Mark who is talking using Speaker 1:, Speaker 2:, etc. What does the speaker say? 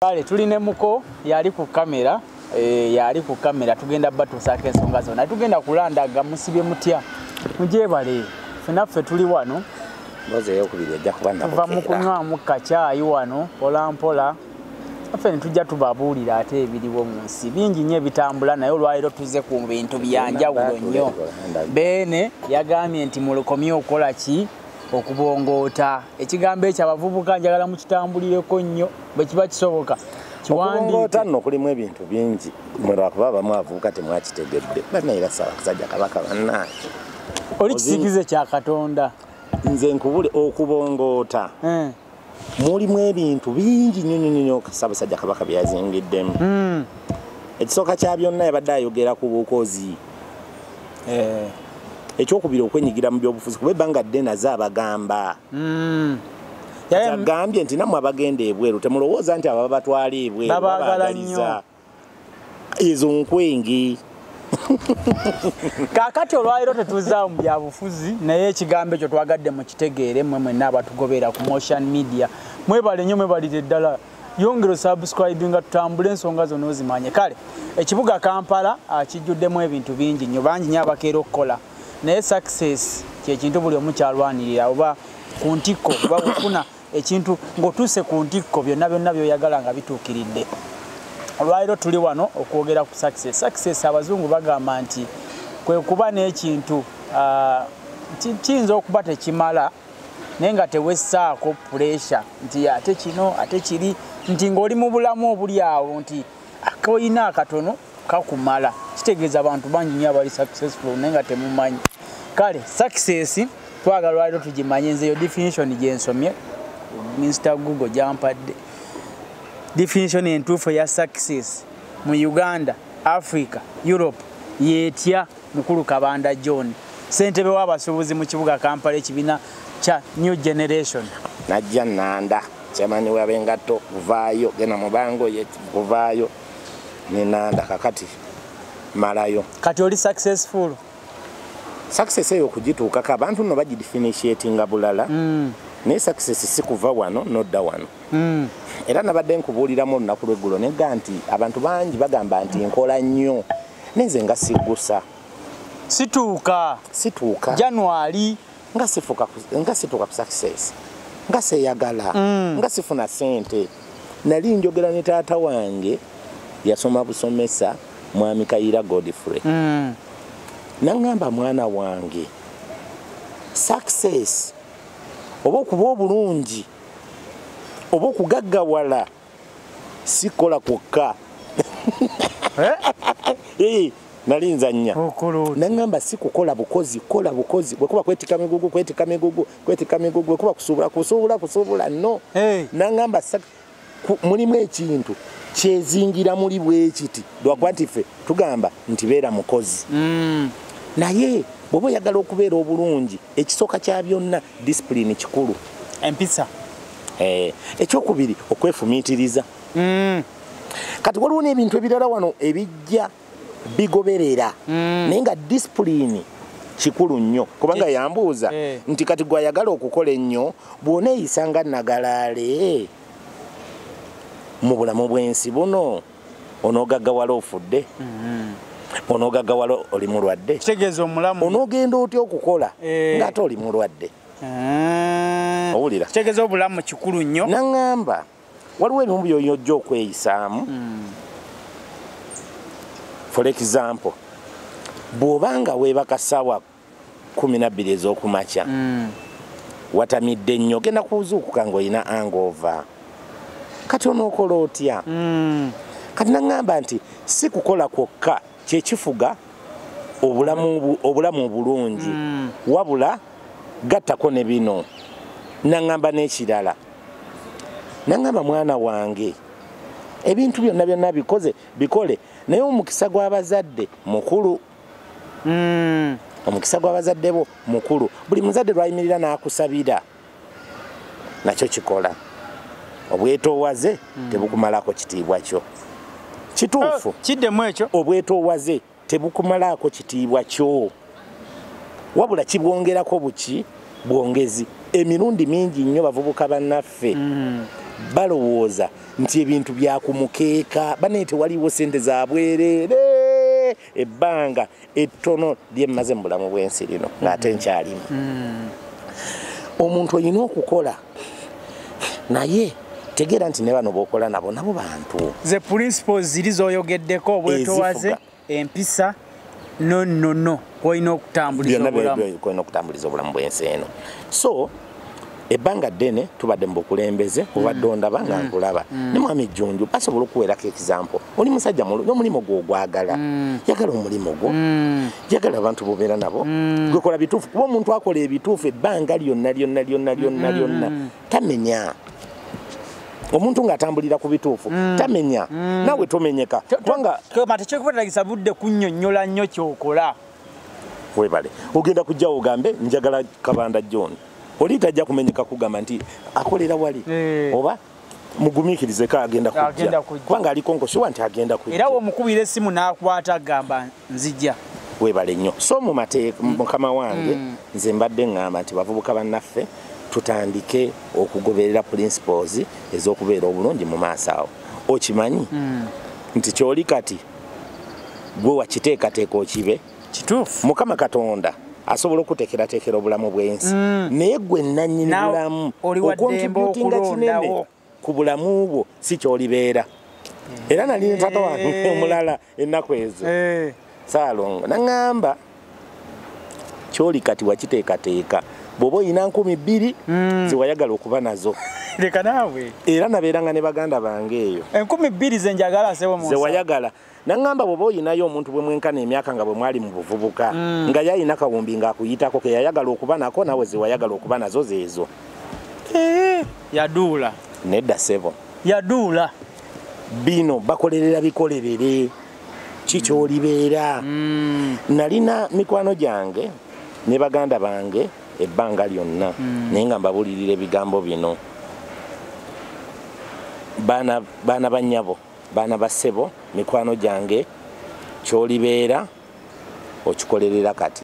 Speaker 1: Kale tuline muko yali ku kamera tugenda batusaako ensonga zonna tugenda kulandaga musibye mutya mujebale fenaffe tuli wano
Speaker 2: mboze yokubiri ejja kuba
Speaker 1: tuva mu kunywamu kacaayi wano mpola mpola affe ne tujja tubabuulira ate ebiriwo mu nsi bingi nnyo ebitambula naye olwaliro tuze ku bintu byanjawulo nnyo Beene yagambye nti mulukomye okukola ki okubongoota ekigambo ekyo abavubuka njagala mukitambulireko nnyo bwe kiba kisoboka
Speaker 2: okubongoota nno kulimu ebintu bingi mwelwakuba abamu abavubuka temwakitegedde banaira sawa kusajja kabaka bannange
Speaker 1: oli kisikize kya Katonda
Speaker 2: nze nkubule okubongoota mulimu ebintu bingi nnyo Ssaabasajja Kabaka byazingiddemu ekisooka kya byonna yabadde ayogera ku bukozi ekyokubiri okwenyigira mu byobufuzi kuba ebbanga ddene nazo abagamba agambye nti nammwe abagenda ebweru temulowooza nti aba batwala ebweru babaagaliza ezo nkwengi
Speaker 1: kakati olwaliro tetuzaawo mu byabufuzi naye ekigambo ekyo twagadde mu kitegeere mmwe mwenna abatugobera ku motion media mwebale nnyo mwebalire ddala yongera subscribinga tutambule ensonga zonna ozimanye kale ekibuga Kampala kijjuddemu ebintu bingi nnyo bangi nnyo abakeera okukola naye success kyekintu buli omu kyalwanirira oba ku ntikko oba kufuna ekintu ng'otuuse ku ntikko byonna byoyagala nga bituukiridde olwaliro tuli wano okwogera ku success abazungu bagamba nti kwe kuba n'ekintu kiyinza okuba tekimala naye nga tewessaako pressure nti ate kino ate kiri nti ng'oli mu bulamu obuli awo nti akoyina akatono kakumala kitegeeza abantu bangi nnyo abali successful naye nga temumanyi kale success twagala lwaliro tugimanye nze yo definition gyensomye Mr. Google jampadde definition entuufu ya success mu Uganda, Africa, Europe yetya mukulu Kabanda John ssentebe w'abasuubuzi mu kibuga Kampala ekibiina kya New Generation
Speaker 2: najja Nanda kyamani w'abengatto kuvaayo gena mubango kuvaayo ne Nanda kakati malayo
Speaker 1: kati oli successful
Speaker 2: success eyo kugituukako abantu nno bagidifinitioninga bulala naye success si kuva wano nodda wano era nabadde nkubuuliramu olunaku lw'eggulo negga nti abantu bangi bagamba nti nkola nnyo nenze nga siggusa situuka
Speaker 1: January
Speaker 2: nga situuka ku success nga seeyagala nga sifuna ssente nali njogera ne taata wange yasoma busomesa mwami Kayiira Godfrey nangamba mwana wange success oba okuba obulungi oba okugaggawala sikola kwokka nali nzannya nangamba si kukola bukozi kola bukozi bwekuba kwetika migugu bwekuba kusuubula no nangamba mulimu ekintu kyezingira muli bwekiti lwakuba nti ffe tugamba nti beera mukozi naye bw'oba oyagala okubeera obulungi ekisooka kya byonna discipline kikulu
Speaker 1: empisa
Speaker 2: ekyokubiri okwefumiitiriza kati waliwo n'ebintu ebirala wano ebijja bigoberera naye nga discipline kikulu nnyo kubanga yambuuza nti kati gwayagala okukola ennyo bw'oneeyisa nga nagalaale mu bulamu bw'ensi buno onogaggawala ofudde onogaggawala oli mulwadde
Speaker 1: kitegeeza omulamu
Speaker 2: onoogenda otya okukola ng'ate oli mulwadde owulira
Speaker 1: kitegeeza obulamu kikulu nnyo
Speaker 2: naŋŋamba waliwo ebimu by'ojja okweyisaamu for example bw'obanga weebaka ssaawa 12 ez'okumakya watamidde nnyo ogenda kuzuukuka ng'olina hangover kati onookola otya kati naŋŋamba nti si kukola kwokka kyekifuga obulamu obulungi wabula gattako ne bino naŋŋamba n'ekirala naŋŋamba mwana wange ebintu byonna bikole naye omukisa gw'abazadde mukulu omukisa gw'abazadde bo mukulu buli muzadde lwayimirira n'akusabira nakyo kikola obwetoowaze tebukumalako kitiibwa kyo kituufu
Speaker 1: kiddemu ekyo
Speaker 2: obwetoowaze tebukumalako kitiibwa kyo wabula kibwongerako buki bwongezi emirundi mingi nnyo bavubuka bannaffe balowooza nti ebintu byakumukeeka baneete waliwo sente za bwerere ebbanga ettono lyemmaze mu bulamu bw'ensi lino ng'ate nkyalimu omuntu olina okukola naye tegeera nti ne bano b'okola nabo bantu
Speaker 1: ze principles ziri z'oyogeddeko obwetowaze empisa no olina okutambuliza
Speaker 2: obulamu bw'ensi eno so ebbanga ddene tubadde mu bukulembeze obadde ondaba nga nkulaba ne mwami Jjunju asobola okuweerako example oli musajja n'omulimu gwo ogwagala yagala omulimu gwo yagala abantu bobeera nabo gwekola bituufu kuba omuntu akola ebituufu ebbanga lyonna tamenya omuntu ng'atambulira ku bituufu tamenya naawe tomenyeka kubanga
Speaker 1: tekyekubatagisa budde kunnyonnyola nnyo kyokola
Speaker 2: webale ogenda kujjawo ogambe njagala Kabanda John oli tajja kumenyeka kugamba nti akolera wali oba mugumiikirizeko agenda kujja kubanga aliko nkoshuwa nti agenda kujja
Speaker 1: era omukubira essimu n'akwata agamba nzijja
Speaker 2: webale nnyo so mu mateeka mukama wange nze mbadde ngamba nti bavubuka bannaffe tutandike okugoberera principles ez'okubeera obulungi mu maaso awo okimanyi nti kyoli kati gwe wakiteekateeka okibe
Speaker 1: kituufu
Speaker 2: mukama Katonda asobola okuteekerateekera obulamu bw'ensi naye gwe nannyini bulamu okontributinga kinene ku bulamu bwo si kyolibeera era nali ne taata wange omulala ennaku ezo Saalongo naŋŋamba kyoli kati wakiteekateeka bw'oba oyina 2,000 zewayagala okuba nazo
Speaker 1: leka naawe
Speaker 2: era nabeeranga ne baganda bange eyo
Speaker 1: 2,000 ze njagala sebo mu
Speaker 2: zewayagala naŋŋamba bw'oba oyinayo omuntu bwe mwenkana emyaka nga bwe mwali mu buvubuka nga yalina kawumbi ng'akuyitako ke yayagala okuba nako nawe zewayagala okuba nazo zeezo
Speaker 1: yaduula
Speaker 2: nedda sebo
Speaker 1: yaduula
Speaker 2: bino bakolerera bikolerere kikyolibeera nalina mikwano gyange ne baganda bange ebbanga lyonna naye nga mbabulirira ebigambo bino baana bannyabo baana bassebo mikwano gyange kyolibeera okikolerera kati